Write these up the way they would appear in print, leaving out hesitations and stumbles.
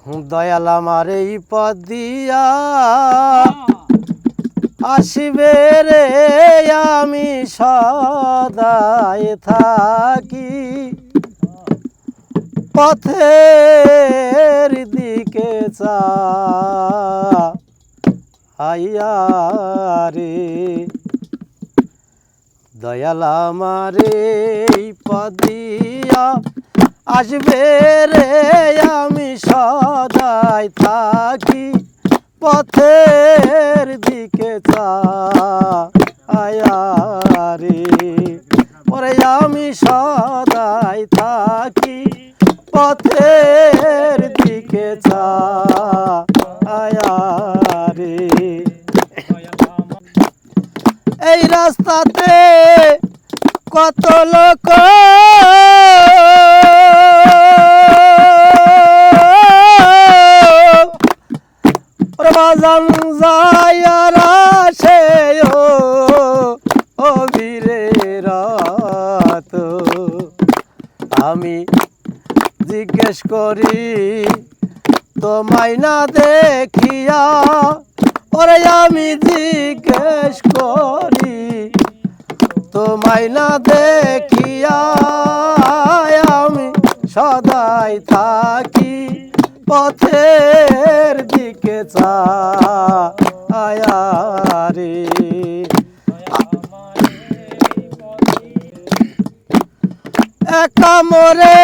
দয়াল আমার এই পথ দিয়া আসিবে রে, আমি সদাই থাকি পথের দিকে চাইয়া রে। দয়াল আমার এই পথ দিয়া আসবে রে, আমি সদাই থাকি পথের দিকে চাইয়া রে। ওরে আমি সদাই থাকি পথের দিকে চাইয়া রে। এই রাস্তাতে কত লোক বাজান যায়ার আসে ও বীরের রাত। আমি জিজ্ঞেস করি তোমায় না দেখিয়া, ওরে আমি জিজ্ঞেস করি তোমায় না দেখিয়া, আমি সদাই থাকি পথের দিকে চাইয়া রে। একা মোরে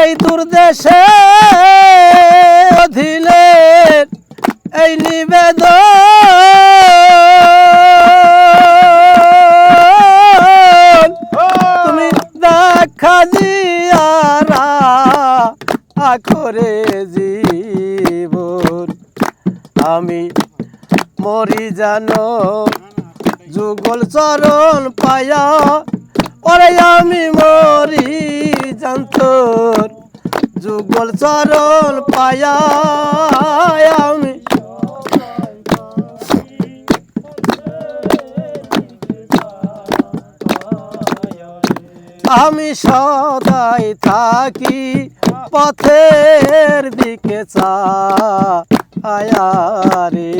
এই দূরদেশে অধীনে এই নিবেদন তুমি দেখা দিয়ারা করে জীবন। আমি মরি জানো যুগল চরণ পায়া, ওরে আমি মরি জান্তর যুগল চরণ পায়া। আমি সদাই থাকি পথের দিকে চাইয়া রে।